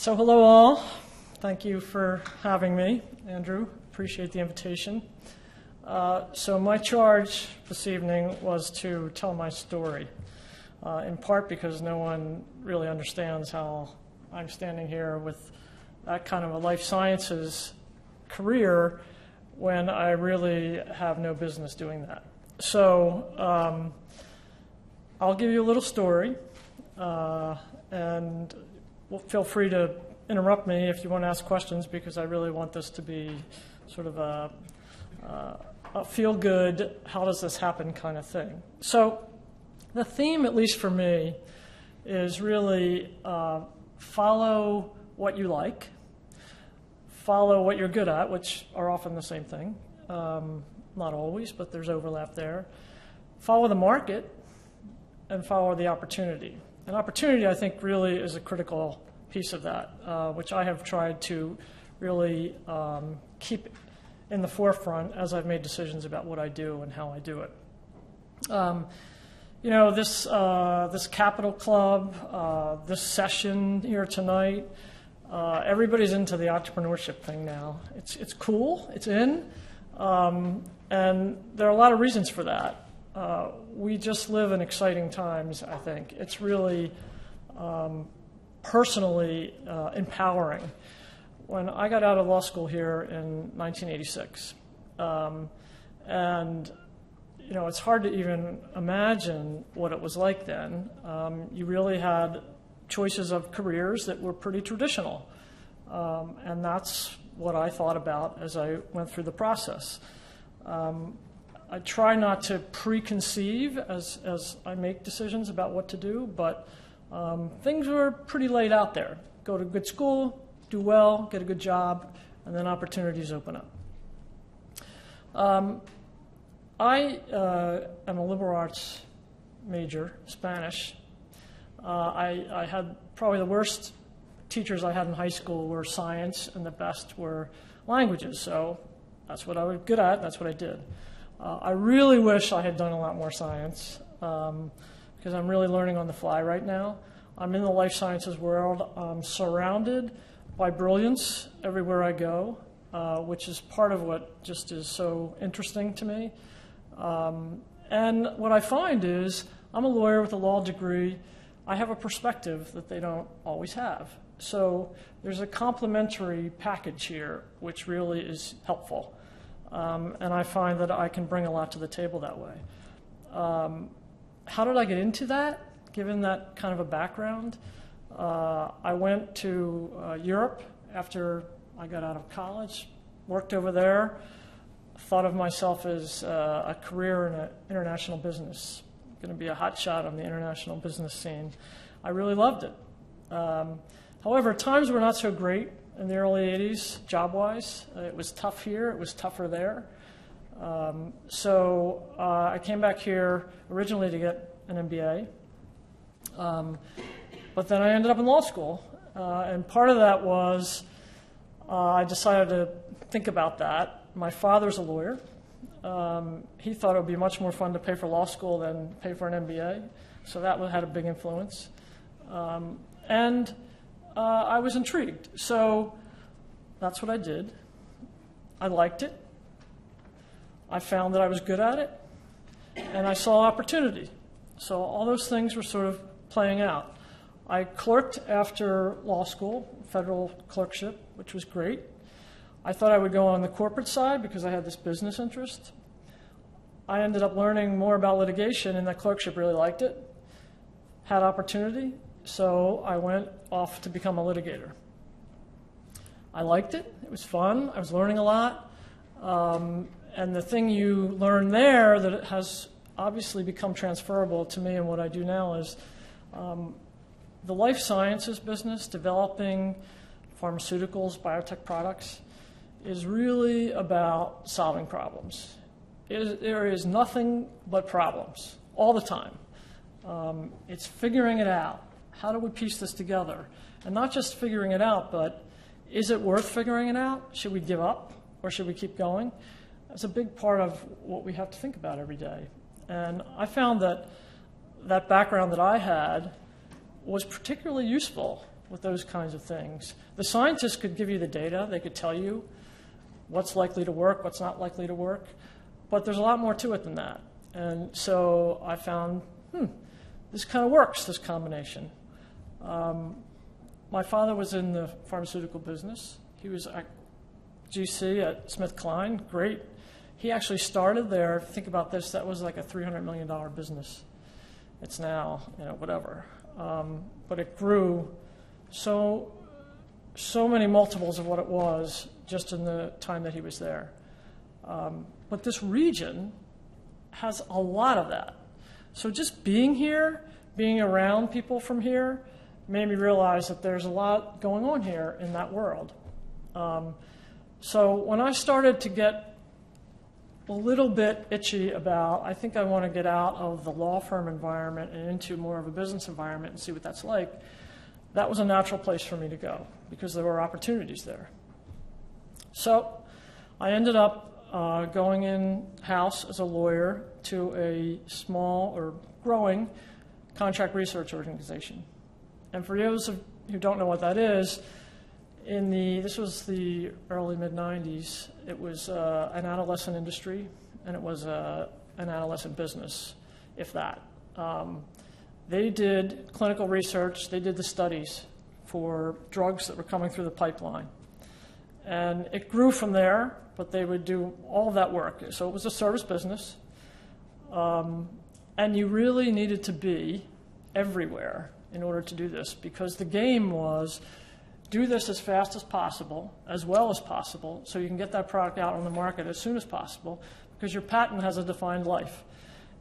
So hello all. Thank you for having me, Andrew. Appreciate the invitation. So my charge this evening was to tell my story, in part because no one really understands how I'm standing here with that kind of a life sciences career when I really have no business doing that. So I'll give you a little story, and feel free to interrupt me if you want to ask questions, because I really want this to be sort of a feel-good, how does this happen kind of thing. So the theme, at least for me, is really follow what you like, follow what you're good at, which are often the same thing. Not always, but there's overlap there. Follow the market, and follow the opportunity. And opportunity, I think, really is a critical piece of that, which I have tried to really keep in the forefront as I've made decisions about what I do and how I do it. You know, this Capital Club, this session here tonight, everybody's into the entrepreneurship thing now. It's cool, it's in, and there are a lot of reasons for that. We just live in exciting times, I think. It's really personally empowering. When I got out of law school here in 1986, and you know, it's hard to even imagine what it was like then. You really had choices of careers that were pretty traditional, and that's what I thought about as I went through the process. I try not to preconceive as I make decisions about what to do, but things were pretty laid out there. Go to good school, do well, get a good job, and then opportunities open up. I am a liberal arts major, Spanish. I had probably the worst teachers I had in high school were science, and the best were languages. So that's what I was good at, that's what I did. I really wish I had done a lot more science, because I'm really learning on the fly right now. I'm in the life sciences world. I'm surrounded by brilliance everywhere I go, which is part of what just is so interesting to me. And what I find is I'm a lawyer with a law degree. I have a perspective that they don't always have. So there's a complementary package here, which really is helpful. And I find that I can bring a lot to the table that way. How did I get into that, given that kind of a background? I went to Europe after I got out of college, worked over there, thought of myself as a career in international business, going to be a hot shot on the international business scene. I really loved it. However, times were not so great in the early 80s, job-wise. It was tough here, it was tougher there. So I came back here originally to get an MBA, but then I ended up in law school. And part of that was I decided to think about that. My father's a lawyer. He thought it would be much more fun to pay for law school than pay for an MBA, so that had a big influence. And I was intrigued, so that's what I did. I liked it. I found that I was good at it, and I saw opportunity. So all those things were sort of playing out. I clerked after law school, federal clerkship, which was great. I thought I would go on the corporate side because I had this business interest. I ended up learning more about litigation, and that clerkship really liked it, had opportunity. So I went off to become a litigator. I liked it. It was fun. I was learning a lot. And the thing you learn there that it has obviously become transferable to me and what I do now is the life sciences business, developing pharmaceuticals, biotech products, is really about solving problems. There is nothing but problems all the time. It's figuring it out. How do we piece this together? And not just figuring it out, but is it worth figuring it out? Should we give up or should we keep going? That's a big part of what we have to think about every day. And I found that that background that I had was particularly useful with those kinds of things. The scientists could give you the data. They could tell you what's likely to work, what's not likely to work. But there's a lot more to it than that. And so I found, this kind of works, this combination. My father was in the pharmaceutical business. He was at GC at SmithKline, great. He actually started there, think about this, that was like a $300 million business. It's now, whatever. But it grew so many multiples of what it was just in the time that he was there. But this region has a lot of that. So just being here, being around people from here, made me realize that there's a lot going on here in that world. So when I started to get a little bit itchy about, I think I want to get out of the law firm environment and into more of a business environment and see what that's like, that was a natural place for me to go because there were opportunities there. So I ended up going in-house as a lawyer to a small or growing contract research organization. And for those who don't know what that is, this was the early mid-90s, it was an adolescent industry, and it was an adolescent business, if that. They did clinical research, they did the studies for drugs that were coming through the pipeline. And it grew from there, but they would do all of that work. So it was a service business, and you really needed to be everywhere in order to do this, because the game was do this as fast as possible, as well as possible, so you can get that product out on the market as soon as possible, because your patent has a defined life.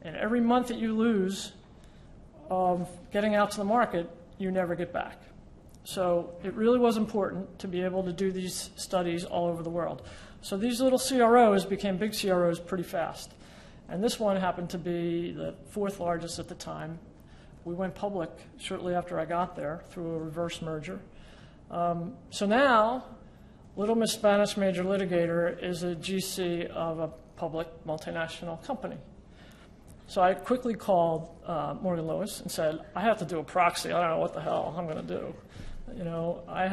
And every month that you lose of getting out to the market, you never get back. So it really was important to be able to do these studies all over the world. So these little CROs became big CROs pretty fast. And this one happened to be the fourth largest at the time. We went public shortly after I got there through a reverse merger. So now, Little Miss Spanish Major Litigator is a GC of a public multinational company. So I quickly called Morgan Lewis and said, I have to do a proxy. I don't know what the hell I'm going to do. I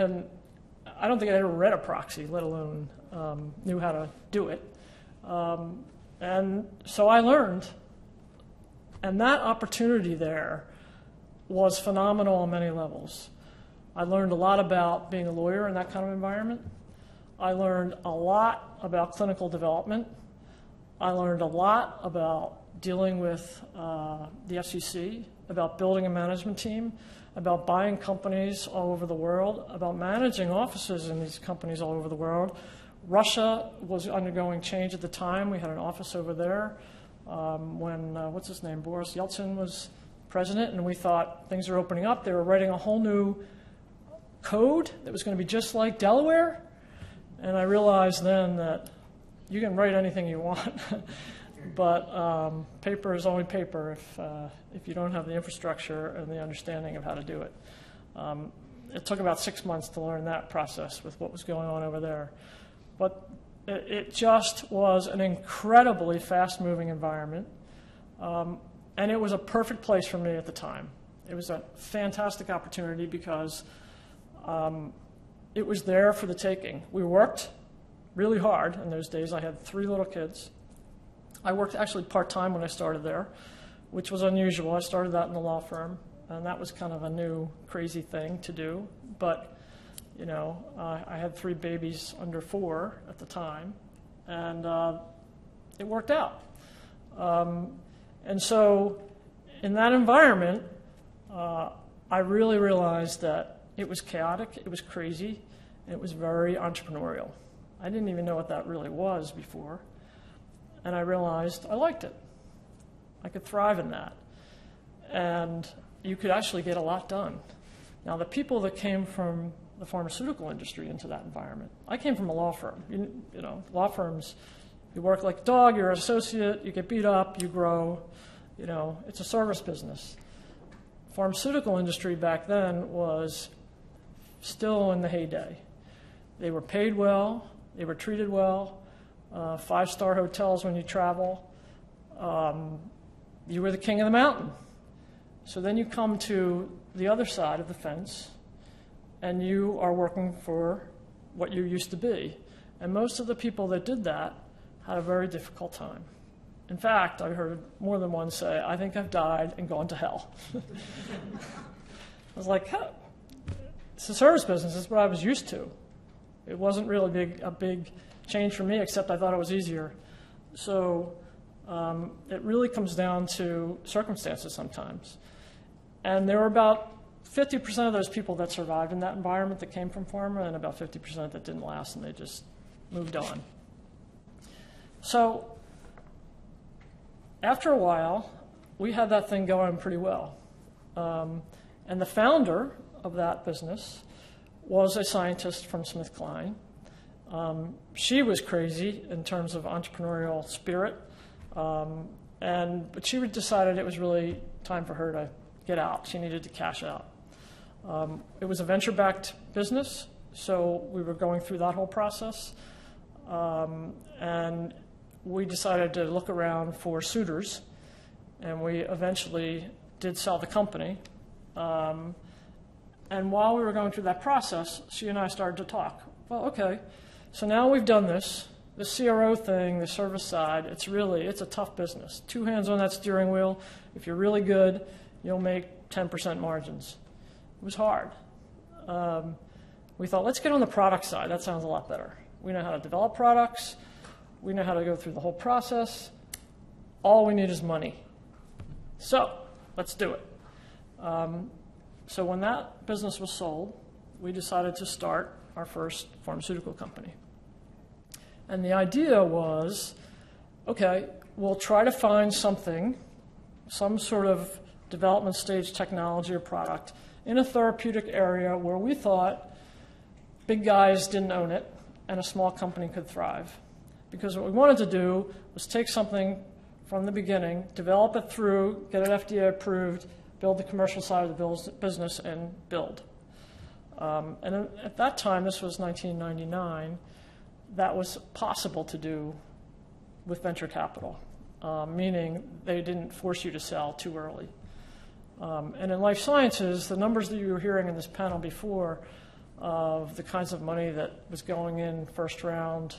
don't think I ever read a proxy, let alone knew how to do it. And so I learned. And that opportunity there was phenomenal on many levels. I learned a lot about being a lawyer in that kind of environment. I learned a lot about clinical development. I learned a lot about dealing with the FCC, about building a management team, about buying companies all over the world, about managing offices in these companies all over the world. Russia was undergoing change at the time. We had an office over there when, what's his name, Boris Yeltsin was president, and we thought things are opening up. They were writing a whole new code that was going to be just like Delaware. And I realized then that you can write anything you want, but paper is only paper if you don't have the infrastructure and the understanding of how to do it. It took about 6 months to learn that process with what was going on over there. But it just was an incredibly fast-moving environment, and it was a perfect place for me at the time. It was a fantastic opportunity because it was there for the taking. We worked really hard in those days. I had 3 little kids. I worked actually part-time when I started there, which was unusual. I started that in the law firm, and that was kind of a new, crazy thing to do. But, I had 3 babies under 4 at the time, and it worked out. And so in that environment, I really realized that it was chaotic, it was crazy, and it was very entrepreneurial. I didn't even know what that really was before. And I realized I liked it. I could thrive in that. And you could actually get a lot done. Now, the people that came from the pharmaceutical industry into that environment, I came from a law firm. Law firms, you work like a dog, you're an associate, you get beat up, you grow. It's a service business. Pharmaceutical industry back then was still in the heyday. They were paid well, they were treated well, 5-star hotels when you travel. You were the king of the mountain. So then you come to the other side of the fence, and you are working for what you used to be. And most of the people that did that had a very difficult time. In fact, I heard more than one say, I think I've died and gone to hell. I was like, huh. It's a service business. It's what I was used to. It wasn't really a big change for me, except I thought it was easier. So it really comes down to circumstances sometimes. And there were about 50% of those people that survived in that environment that came from pharma, and about 50% that didn't last, and they just moved on. So after a while, we had that thing going pretty well. And the founder of that business was a scientist from SmithKline. She was crazy in terms of entrepreneurial spirit, but she decided it was really time for her to get out. She needed to cash out. It was a venture-backed business, so we were going through that whole process. And we decided to look around for suitors, and we eventually did sell the company. And while we were going through that process, she and I started to talk. Well, okay, so now we've done this. The CRO thing, the service side, it's a tough business. 2 hands on that steering wheel. If you're really good, you'll make 10% margins. It was hard. We thought, let's get on the product side. That sounds a lot better. We know how to develop products. We know how to go through the whole process. All we need is money. So let's do it. So when that business was sold, we decided to start our first pharmaceutical company. And the idea was, okay, we'll try to find something, some sort of development stage technology or product in a therapeutic area where we thought big guys didn't own it and a small company could thrive. Because what we wanted to do was take something from the beginning, develop it through, get it FDA approved, build the commercial side of the business, and build. And at that time, this was 1999, that was possible to do with venture capital, meaning they didn't force you to sell too early. And in life sciences, the numbers that you were hearing in this panel before of the kinds of money that was going in first round,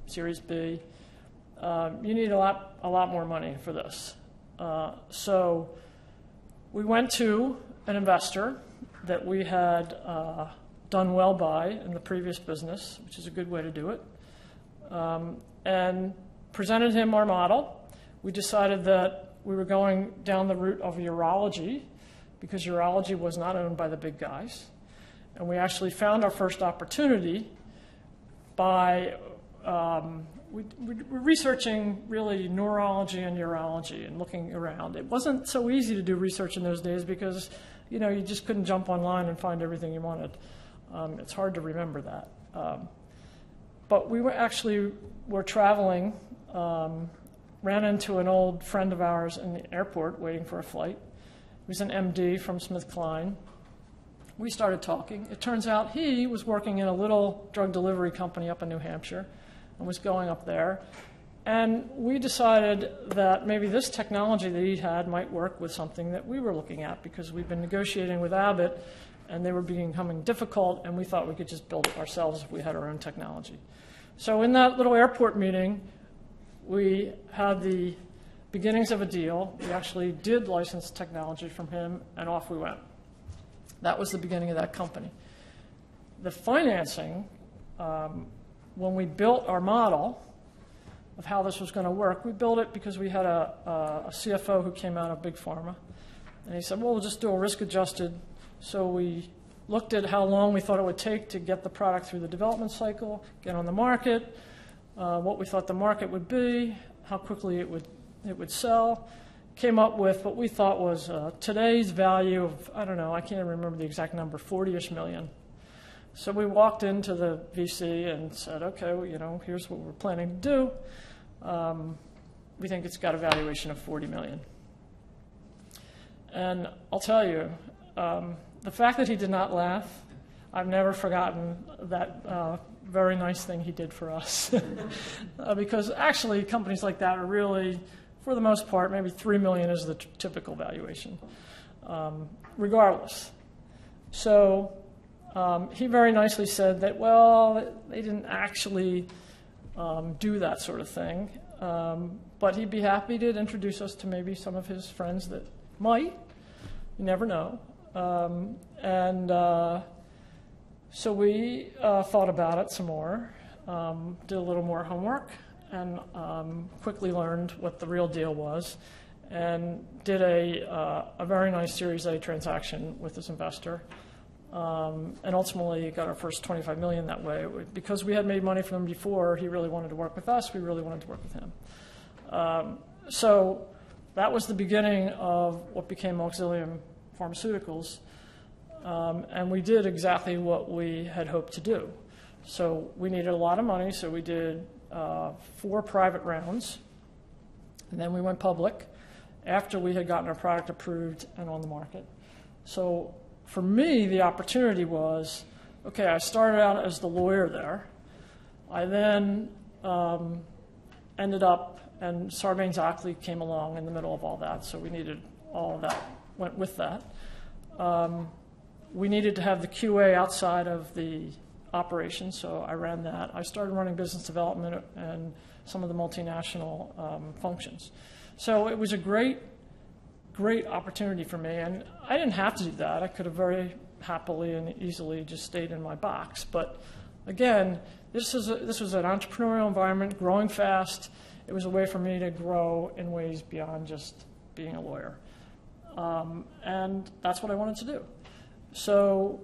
Series B, you need a lot more money for this. So we went to an investor that we had done well by in the previous business, which is a good way to do it, and presented him our model. We decided that we were going down the route of urology because urology was not owned by the big guys. And we actually found our first opportunity by we were researching really neurology and urology and looking around. It wasn't so easy to do research in those days because you just couldn't jump online and find everything you wanted. It's hard to remember that. But we were traveling, ran into an old friend of ours in the airport waiting for a flight. He was an MD from SmithKline. We started talking. It turns out he was working in a little drug delivery company up in New Hampshire and was going up there. And we decided that maybe this technology that he had might work with something that we were looking at because we've been negotiating with Abbott and they were becoming difficult, and we thought we could just build it ourselves if we had our own technology. So in that little airport meeting, we had the beginnings of a deal. We actually did license technology from him, and off we went. That was the beginning of that company. The financing, when we built our model of how this was going to work, we built it because we had a CFO who came out of Big Pharma. And he said, well, we'll just do a risk-adjusted. So we looked at how long we thought it would take to get the product through the development cycle, get on the market, what we thought the market would be, how quickly it would sell. Came up with what we thought was today's value of, I don't know, I can't remember the exact number, 40-ish million. So we walked into the VC and said, okay, well, here's what we're planning to do. We think it's got a valuation of 40 million. And I'll tell you, the fact that he did not laugh, I've never forgotten that very nice thing he did for us. Because actually companies like that are really, for the most part, maybe 3 million is the typical valuation, regardless. So He very nicely said that, well, they didn't actually do that sort of thing, but he'd be happy to introduce us to maybe some of his friends that might. You never know. So we thought about it some more, did a little more homework, and quickly learned what the real deal was, and did a very nice Series A transaction with this investor, and ultimately got our first $25 million that way. Because we had made money from him before, he really wanted to work with us, we really wanted to work with him. So that was the beginning of what became Auxilium Pharmaceuticals, and we did exactly what we had hoped to do. So we needed a lot of money, so we did 4 private rounds, and then we went public after we had gotten our product approved and on the market. So for me, the opportunity was, okay, I started out as the lawyer there. I then ended up, and Sarbanes-Oxley came along in the middle of all that, so we needed all of that, went with that. We needed to have the QA outside of the operation, so I ran that. I started running business development and some of the multinational functions. So it was a great opportunity for me, and I didn't have to do that. I could have very happily and easily just stayed in my box. But again, this was an entrepreneurial environment, growing fast. It was a way for me to grow in ways beyond just being a lawyer. And that's what I wanted to do. So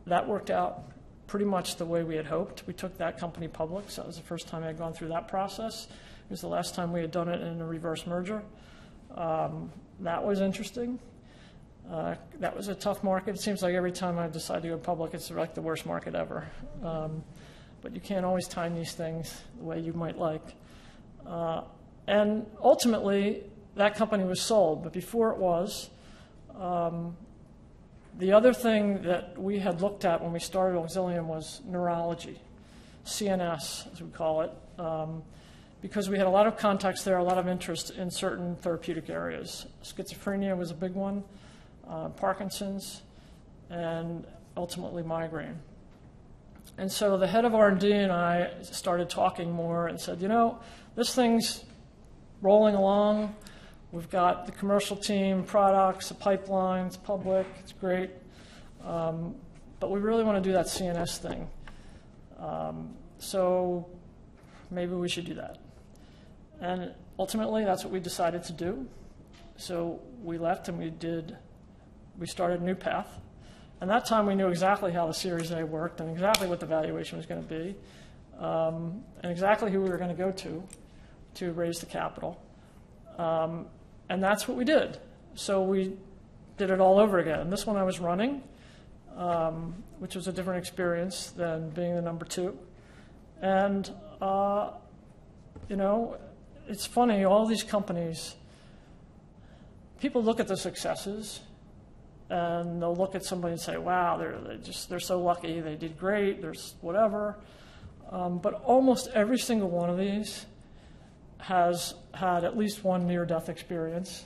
that worked out pretty much the way we had hoped. We took that company public, so that was the first time I had gone through that process. It was the last time we had done it in a reverse merger. That was interesting. That was a tough market. It seems like every time I decide to go public, it's like the worst market ever. But you can't always time these things the way you might like. And ultimately, that company was sold. But before it was, the other thing that we had looked at when we started Auxilium was neurology, CNS, as we call it, because we had a lot of contacts there, a lot of interest in certain therapeutic areas. Schizophrenia was a big one, Parkinson's, and ultimately migraine. And so the head of R&D and I started talking more and said, you know, this thing's rolling along. We've got the commercial team, products, the pipeline, it's public, it's great. But we really want to do that CNS thing. So maybe we should do that. And ultimately, that's what we decided to do. So we left and we started a new path. And that time we knew exactly how the Series A worked and exactly what the valuation was going to be, and exactly who we were going to go to raise the capital. And that's what we did. So we did it all over again. And this one I was running, which was a different experience than being the number 2. And, you know, it's funny, all these companies, people look at the successes and they'll look at somebody and say, wow, they're so lucky, they did great, there's whatever. But almost every single one of these has had at least one near-death experience,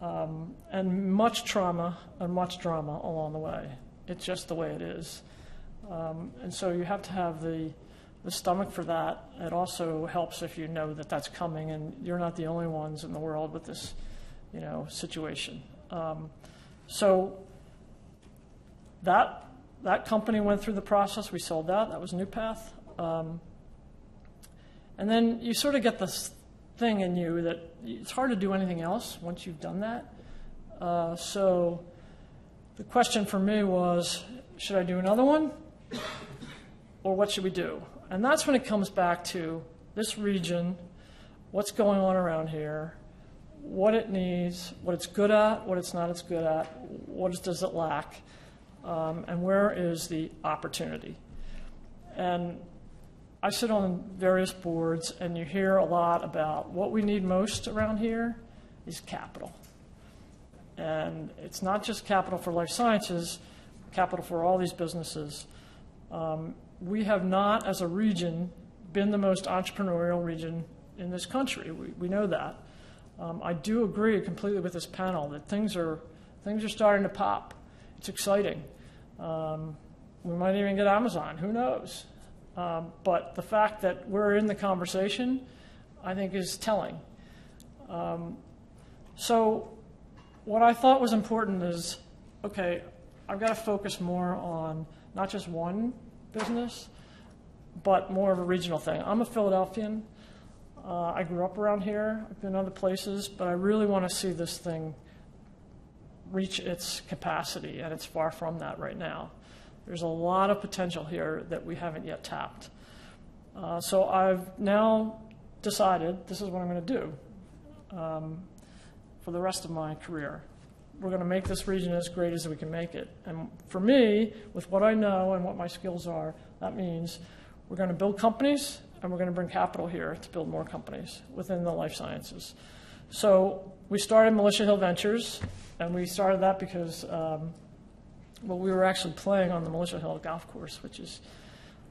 and much trauma and much drama along the way. It's just the way it is. And so you have to have the stomach for that. It also helps if you know that that's coming and you're not the only ones in the world with this, you know, situation. So that company went through the process. We sold that. That was New Path. And then you sort of get this thing in you that it's hard to do anything else once you've done that. So the question for me was, should I do another one? Or what should we do? And that's when it comes back to this region, what's going on around here, what it needs, what it's good at, what it's not as good at, what does it lack, and where is the opportunity. And I sit on various boards, and you hear a lot about what we need most around here is capital. And it's not just capital for life sciences, capital for all these businesses. We have not, as a region, been the most entrepreneurial region in this country. We know that. I do agree completely with this panel that things are starting to pop. It's exciting. We might even get Amazon, who knows? But the fact that we're in the conversation, I think, is telling. So what I thought was important is, okay, I've got to focus more on not just one business, but more of a regional thing. I'm a Philadelphian. I grew up around here. I've been other places, but I really want to see this thing reach its capacity, and it's far from that right now. There's a lot of potential here that we haven't yet tapped. So I've now decided this is what I'm going to do for the rest of my career. We're going to make this region as great as we can make it. And for me, with what I know and what my skills are, that means we're going to build companies and we're going to bring capital here to build more companies within the life sciences. So we started Militia Hill Ventures, and we started that because, well, we were actually playing on the Militia Hill golf course, which is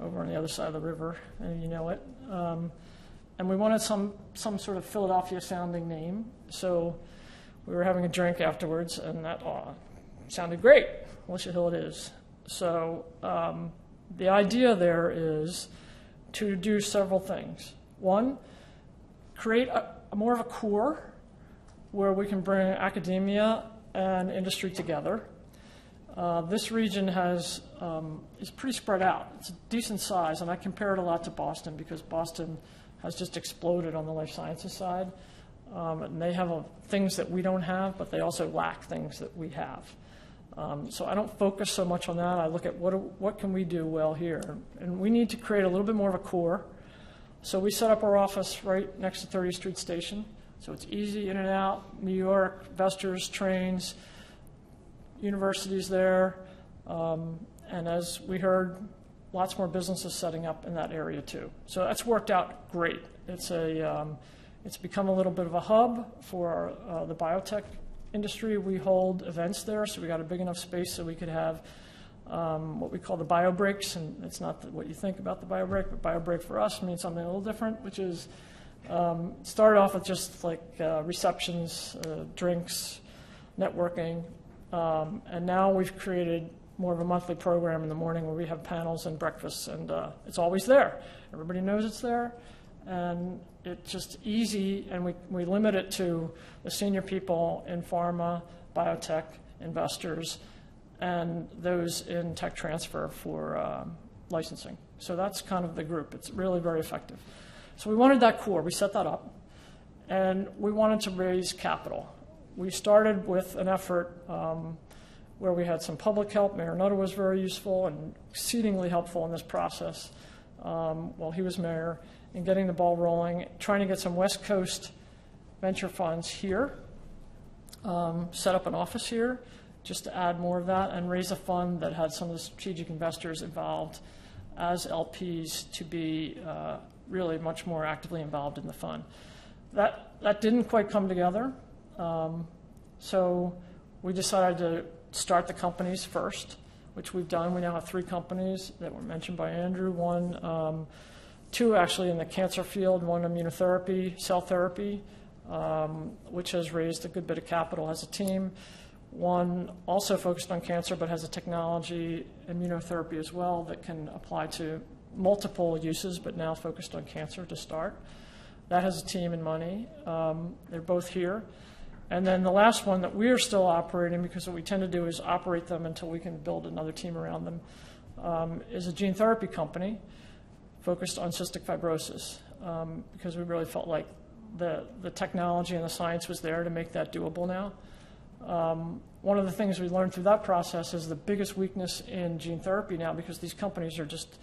over on the other side of the river, and you know it. And we wanted some sort of Philadelphia-sounding name, so we were having a drink afterwards, and that sounded great. Militia Hill it is. So the idea there is to do several things. One, create more of a core where we can bring academia and industry together. This region is pretty spread out. It's a decent size, and I compare it a lot to Boston because Boston has just exploded on the life sciences side. And they have things that we don't have, but they also lack things that we have. So I don't focus so much on that. I look at what can we do well here. And we need to create a little bit more of a core. So we set up our office right next to 30th Street Station. So it's easy in and out, New York, investors, trains, universities there. And as we heard, lots more businesses setting up in that area too. So that's worked out great. It's become a little bit of a hub for the biotech industry. We hold events there, so we got a big enough space so we could have what we call the bio breaks, and it's not what you think about the bio break, but bio break for us means something a little different, which is started off with just like receptions, drinks, networking, and now we've created more of a monthly program in the morning where we have panels and breakfasts, and it's always there. Everybody knows it's there, and it's just easy, and we limit it to the senior people in pharma, biotech, investors, and those in tech transfer for licensing. So that's kind of the group. It's really very effective. So we wanted that core. We set that up, and we wanted to raise capital. We started with an effort where we had some public help. Mayor Nutter was very useful and exceedingly helpful in this process while he was mayor in getting the ball rolling, trying to get some West Coast venture funds here, set up an office here just to add more of that, and raise a fund that had some of the strategic investors involved as LPs to be really much more actively involved in the fund. That didn't quite come together, so we decided to start the companies first, which we've done. We now have 3 companies that were mentioned by Andrew, two actually in the cancer field, one immunotherapy, cell therapy, which has raised a good bit of capital as a team. One also focused on cancer but has a technology, immunotherapy as well, that can apply to multiple uses but now focused on cancer to start. That has a team and money. They're both here. And then the last one that we are still operating, because what we tend to do is operate them until we can build another team around them, is a gene therapy company focused on cystic fibrosis, because we really felt like the technology and the science was there to make that doable now. One of the things we learned through that process is the biggest weakness in gene therapy now, because these companies are just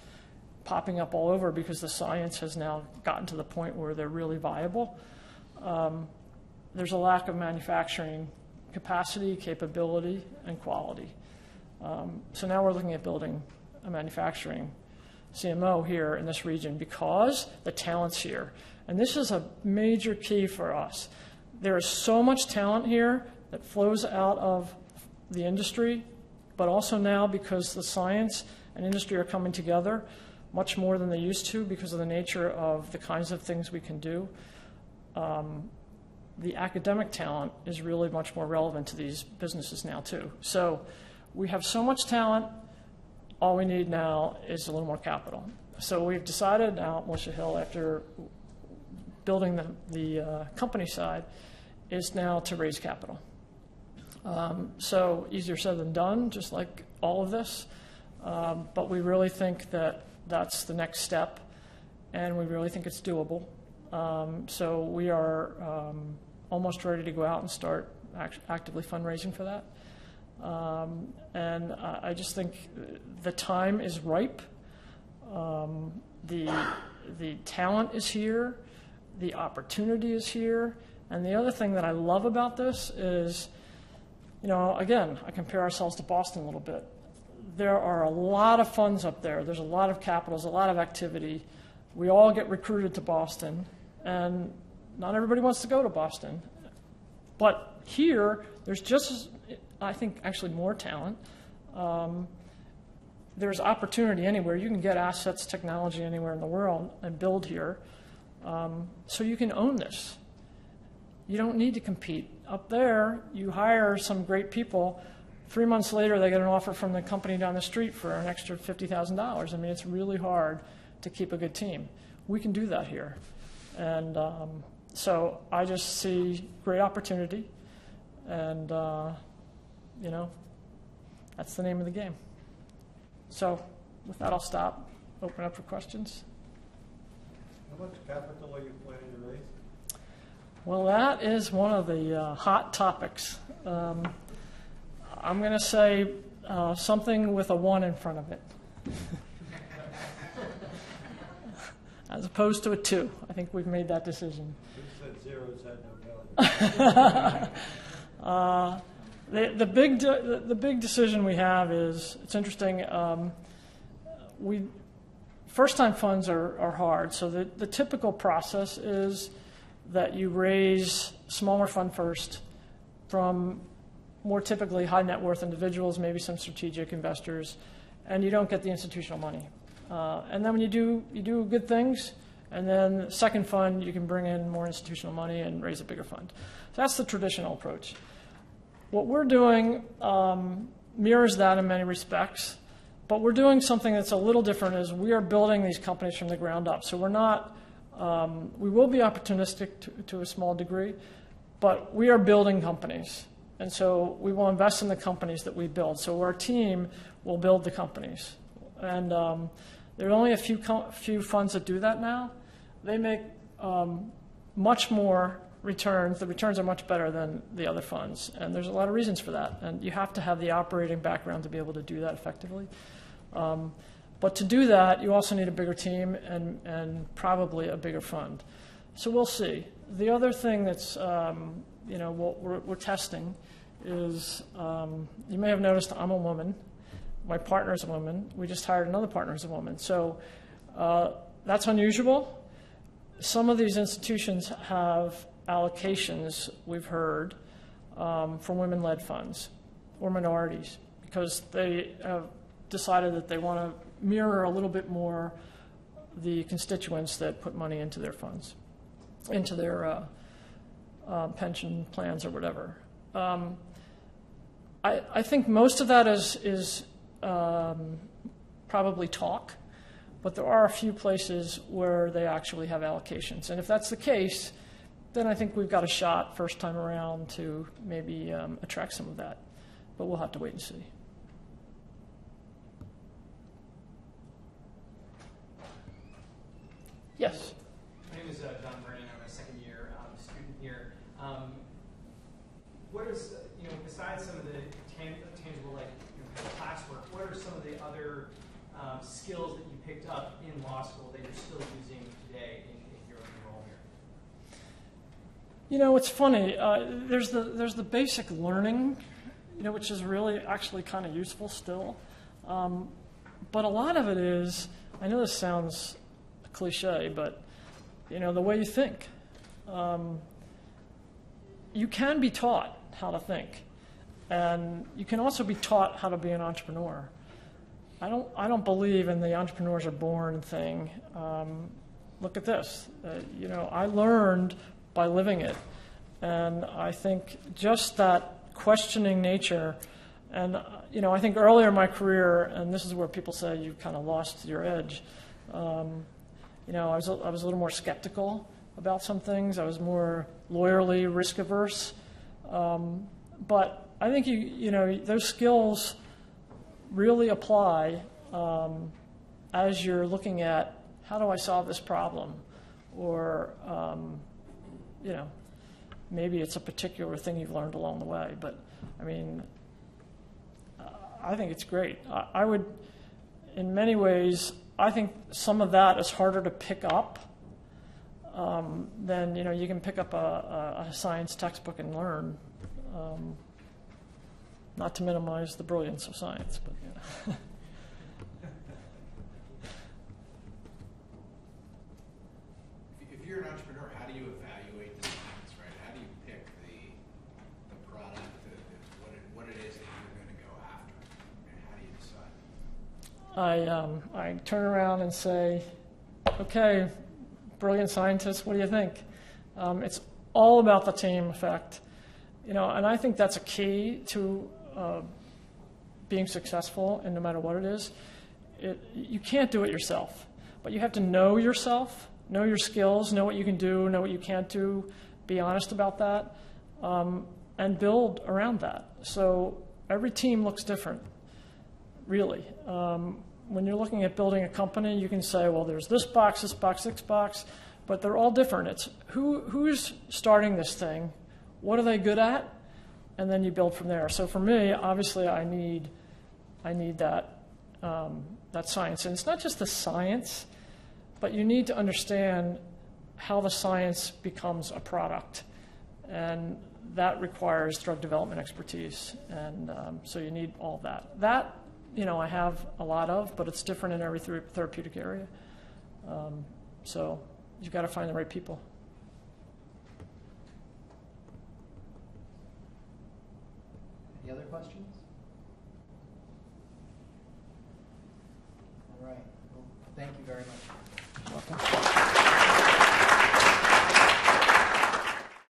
popping up all over because the science has now gotten to the point where they're really viable. There's a lack of manufacturing capacity, capability, and quality. So now we're looking at building a manufacturing CMO here in this region because the talent's here. And this is a major key for us. There is so much talent here that flows out of the industry, but also now because the science and industry are coming together much more than they used to because of the nature of the kinds of things we can do. The academic talent is really much more relevant to these businesses now too. So we have so much talent, all we need now is a little more capital. So we've decided now at Militia Hill, after building the company side, is now to raise capital. So easier said than done, just like all of this. But we really think that that's the next step, and we really think it's doable. So we are almost ready to go out and start actively fundraising for that. And I just think the time is ripe. The talent is here. The opportunity is here. And the other thing that I love about this is, again, I compare ourselves to Boston a little bit. There are a lot of funds up there. There's a lot of capital. There's a lot of activity. We all get recruited to Boston, and not everybody wants to go to Boston. But here, there's just, I think, actually more talent. There's opportunity anywhere. You can get assets, technology anywhere in the world and build here. So you can own this. You don't need to compete. Up there, you hire some great people. 3 months later, they get an offer from the company down the street for an extra $50,000. I mean, it's really hard to keep a good team. We can do that here. And so I just see great opportunity. And, that's the name of the game. So with that, I'll stop, open up for questions. How much capital are you planning to raise? Well, that is one of the hot topics. I'm going to say something with a 1 in front of it, as opposed to a 2. I think we've made that decision. Who said zeros had no value? The big decision we have is, it's interesting. First-time funds are hard. So the typical process is that you raise smaller fund first from more typically high net worth individuals, maybe some strategic investors, and you don't get the institutional money. And then when you do good things, and then second fund, you can bring in more institutional money and raise a bigger fund. So that's the traditional approach. What we're doing mirrors that in many respects, but we're doing something that's a little different. Is we are building these companies from the ground up. So we're not, we will be opportunistic to a small degree, but we are building companies. And so we will invest in the companies that we build. So our team will build the companies. And there are only a few funds that do that now. They make much more returns. The returns are much better than the other funds. And there's a lot of reasons for that. And you have to have the operating background to be able to do that effectively. But to do that, you also need a bigger team and probably a bigger fund. So we'll see. The other thing that's, what we're testing is, you may have noticed I'm a woman. My partner is a woman. We just hired another partner as a woman. So that's unusual. Some of these institutions have allocations, we've heard, from women-led funds or minorities, because they have decided that they want to mirror a little bit more the constituents that put money into their funds, into their pension plans or whatever. I think most of that is probably talk, but there are a few places where they actually have allocations. And if that's the case, then I think we've got a shot first time around to maybe attract some of that. But we'll have to wait and see. Yes? My name is John Brennan. I'm a second-year student here. What is, besides some of the tangible, classwork, what are some of the other skills that you picked up in law school that you're still using today in your role here? It's funny. There's the basic learning, which is really actually kind of useful still. But a lot of it is, I know this sounds cliche, but the way you think. You can be taught how to think, and you can also be taught how to be an entrepreneur. I don't believe in the entrepreneurs are born thing. Look at this. I learned by living it, and I think just that questioning nature And, I think earlier in my career, and this is where people say you kind of lost your edge, I was a little more skeptical about some things. I was more lawyerly risk averse. But I think those skills really apply as you're looking at how do I solve this problem, or maybe it's a particular thing you've learned along the way. But I mean, I think it's great. I would, in many ways, I think some of that is harder to pick up than you can pick up a science textbook and learn. Not to minimize the brilliance of science, but If you're an entrepreneur, how do you evaluate the science, right? How do you pick the product, what it is that you're going to go after, and how do you decide? I turn around and say, okay, brilliant scientists, what do you think? It's all about the team effect. And I think that's a key to being successful, and no matter what it is. You can't do it yourself, but you have to know yourself, know your skills, know what you can do, know what you can't do, be honest about that, and build around that. So every team looks different, really. When you're looking at building a company, you can say, well, there's this box, this box, but they're all different. It's who's starting this thing, what are they good at, and then you build from there. So for me, obviously, I need that science. And it's not just the science, but you need to understand how the science becomes a product. And that requires drug development expertise. And so you need all of that. That, I have a lot of, but it's different in every therapeutic area. So you've got to find the right people. Any other questions? All right. Well, thank you very much.